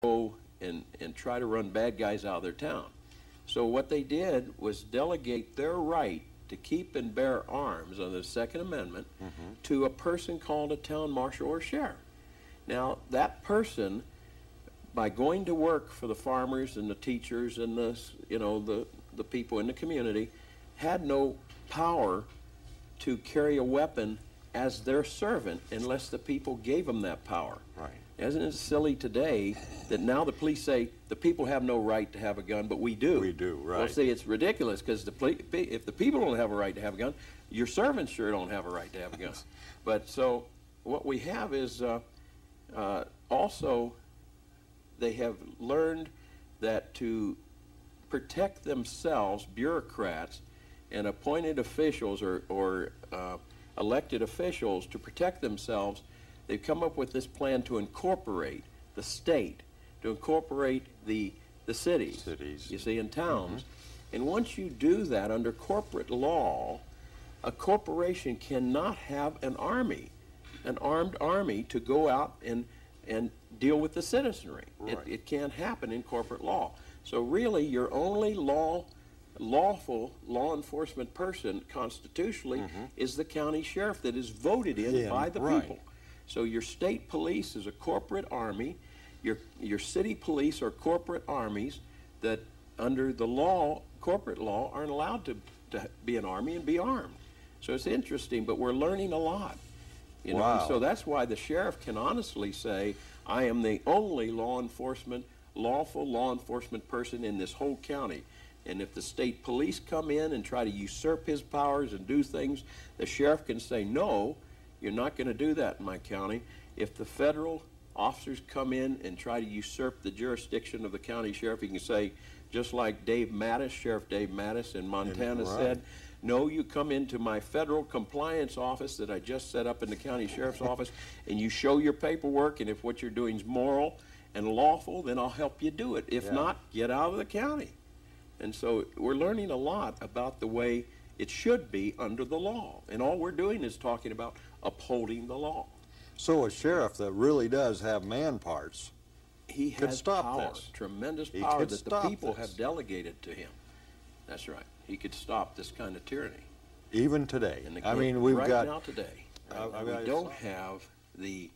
go and try to run bad guys out of their town. So what they did was delegate their right to keep and bear arms under the Second Amendment to a person called a town marshal or sheriff. Now, that person, by going to work for the farmers and the teachers and the, you know, the people in the community, had no power to carry a weapon as their servant unless the people gave them that power. Right. Isn't it silly today that now the police say the people have no right to have a gun, but we do? We do, right. Well, see, it's ridiculous because if the people don't have a right to have a gun, your servants sure don't have a right to have a gun. But so what we have is also they have learned that to protect themselves, bureaucrats and appointed officials or elected officials, to protect themselves, they've come up with this plan to incorporate the state, to incorporate the cities, you see, and towns. And once you do that under corporate law, a corporation cannot have an army, an armed army to go out and deal with the citizenry. Right. It can't happen in corporate law. So really, your only lawful law enforcement person constitutionally is the county sheriff that is voted in by the people. So your state police is a corporate army. Your city police are corporate armies that under the law, corporate law, aren't allowed to be an army and be armed. So it's interesting, but we're learning a lot. You know, and so that's why the sheriff can honestly say, I am the only lawful law enforcement person in this whole county. And if the state police come in and try to usurp his powers and do things, the sheriff can say, no, you're not going to do that in my county. If the federal officers come in and try to usurp the jurisdiction of the county sheriff, he can say, just like Dave Mattis, Sheriff Dave Mattis in Montana said, no, you come into my federal compliance office that I just set up in the county sheriff's office, and you show your paperwork, and if what you're doing is moral and lawful, then I'll help you do it. If not, get out of the county. And so we're learning a lot about the way it should be under the law. And all we're doing is talking about upholding the law. So a sheriff that really does have man parts, he has power, tremendous power that the people have delegated to him. That's right. He could stop this kind of tyranny. Even today. I mean, we've right got... now today, we don't have the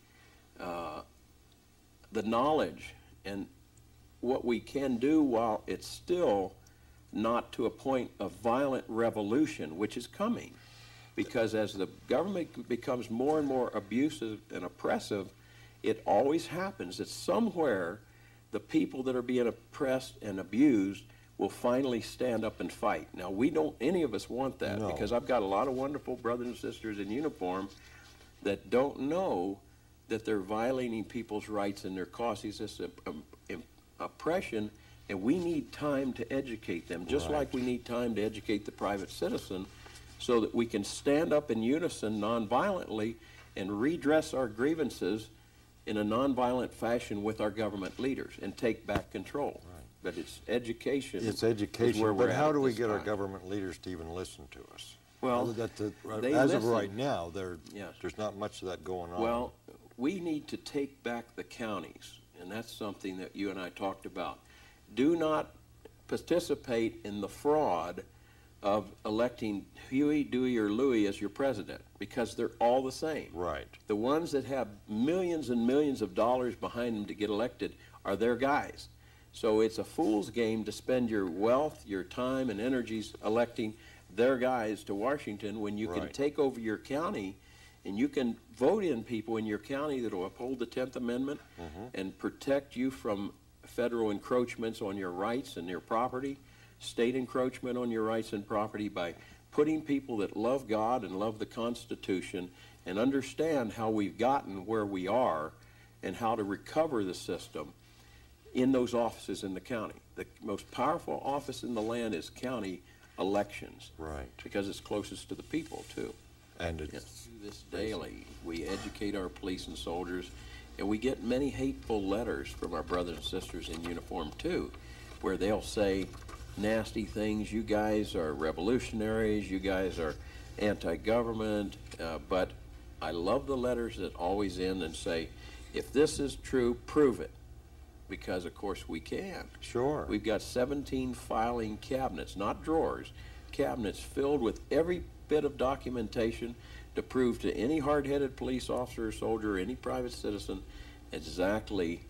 knowledge and what we can do while it's still not to a point of violent revolution, which is coming. Because as the government becomes more and more abusive and oppressive, it always happens that somewhere the people that are being oppressed and abused will finally stand up and fight. Now, we don't, any of us want that, because I've got a lot of wonderful brothers and sisters in uniform that don't know that they're violating people's rights and their causes this oppression, and we need time to educate them, just like we need time to educate the private citizen, so that we can stand up in unison nonviolently and redress our grievances in a nonviolent fashion with our government leaders and take back control. But it's education. It's education, but how do we get our government leaders to even listen to us? Well, as of right now, there's not much of that going on. Well, we need to take back the counties, and that's something that you and I talked about. Do not participate in the fraud of electing Huey, Dewey, or Louie as your president, because they're all the same. Right. The ones that have millions and millions of dollars behind them to get elected are their guys. So it's a fool's game to spend your wealth, your time, and energies electing their guys to Washington when you can take over your county and you can vote in people in your county that will uphold the 10th Amendment and protect you from federal encroachments on your rights and your property, state encroachment on your rights and property, by putting people that love God and love the Constitution and understand how we've gotten where we are and how to recover the system in those offices in the county. The most powerful office in the land is county elections. Right. Because it's closest to the people, too. And we do this daily. We educate our police and soldiers, and we get many hateful letters from our brothers and sisters in uniform, too, where they'll say nasty things. You guys are revolutionaries. You guys are anti-government. But I love the letters that always end and say, if this is true, prove it. because, of course, we can. Sure. We've got 17 filing cabinets, not drawers, cabinets filled with every bit of documentation to prove to any hard-headed police officer or soldier or any private citizen exactly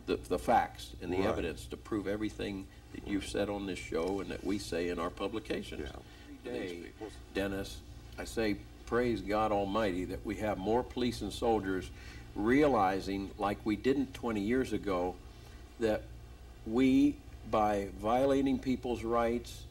the facts and the evidence to prove everything that you've said on this show and that we say in our publications. Yeah. Every day, Dennis, I say praise God Almighty that we have more police and soldiers realizing, like we didn't 20 years ago, that we, by violating people's rights,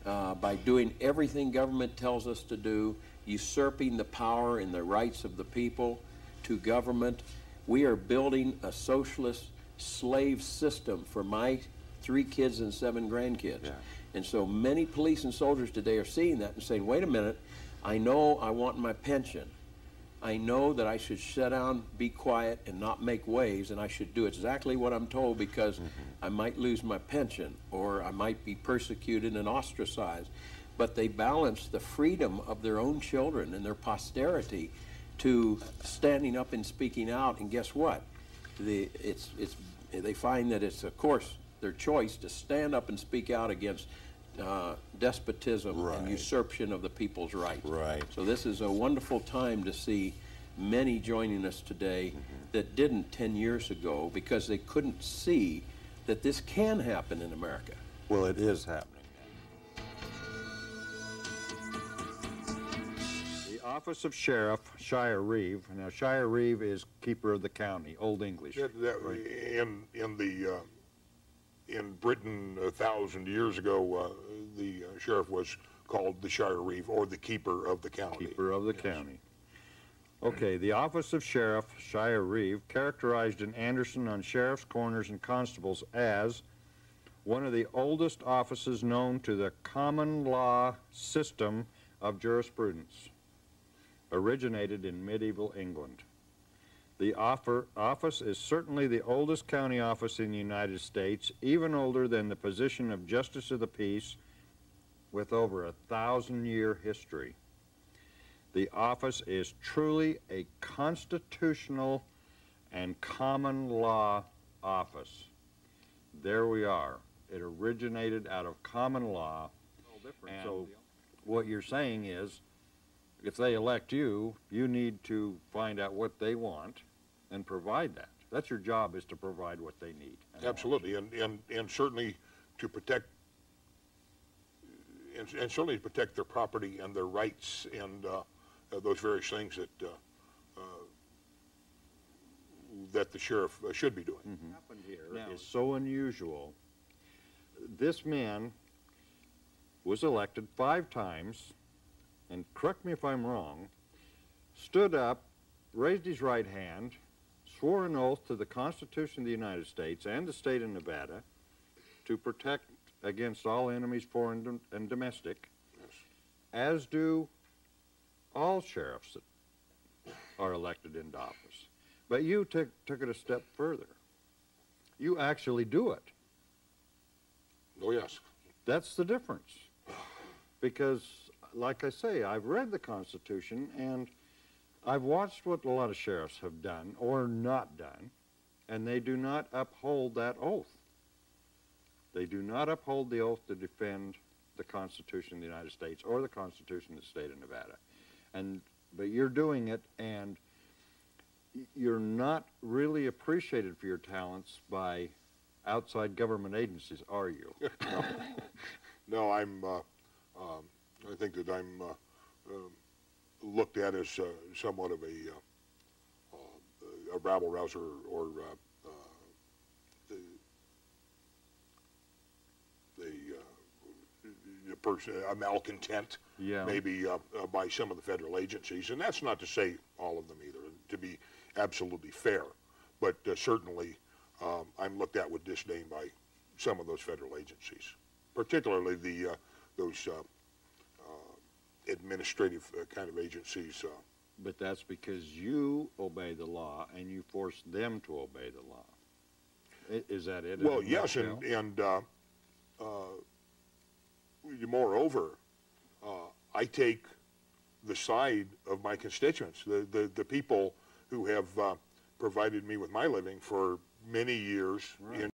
by doing everything government tells us to do, usurping the power and the rights of the people to government, we are building a socialist slave system for my 3 kids and 7 grandkids. Yeah. And so many police and soldiers today are seeing that and saying, wait a minute, I know I want my pension. I know that I should shut down, be quiet, and not make waves, and I should do exactly what I'm told because I might lose my pension or I might be persecuted and ostracized. But they balance the freedom of their own children and their posterity to standing up and speaking out, and guess what? They find that it's, of course, their choice to stand up and speak out against despotism and usurpation of the people's rights. Right. So this is a wonderful time to see many joining us today that didn't 10 years ago because they couldn't see that this can happen in America. Well, it is happening. The Office of Sheriff, Shire Reeve. Now, Shire Reeve is keeper of the county, Old English. In Britain 1,000 years ago, the sheriff was called the Shire Reeve, or the keeper of the county. Keeper of the county. Okay, the Office of Sheriff, Shire Reeve, characterized in Anderson on sheriffs, coroners, and constables as one of the oldest offices known to the common law system of jurisprudence, originated in medieval England. The office is certainly the oldest county office in the United States, even older than the position of Justice of the Peace, with over 1,000-year history. The office is truly a constitutional and common law office. There we are. It originated out of common law. And so what you're saying is, if they elect you, you need to find out what they want and provide that. That's your job, is to provide what they need. Absolutely, and certainly to protect, and certainly to protect their property and their rights and those various things that the sheriff should be doing. What happened here is so unusual. This man was elected 5 times, and correct me if I'm wrong, stood up, raised his right hand, swore an oath to the Constitution of the United States and the state of Nevada to protect against all enemies, foreign and domestic, as do all sheriffs that are elected into office. But you took it a step further. You actually do it. Oh, yes. That's the difference. Because, like I say, I've read the Constitution, and I've watched what a lot of sheriffs have done or not done, and they do not uphold that oath. They do not uphold the oath to defend the Constitution of the United States or the Constitution of the state of Nevada. But you're doing it, and you're not really appreciated for your talents by outside government agencies, are you? No, I think that I'm looked at as somewhat of a rabble-rouser, or the person, a malcontent, maybe by some of the federal agencies. And that's not to say all of them either, to be absolutely fair. But certainly I'm looked at with disdain by some of those federal agencies, particularly those administrative kind of agencies. But that's because you obey the law and you force them to obey the law. Is that it? Well, yes, and moreover, I take the side of my constituents, the people who have provided me with my living for many years in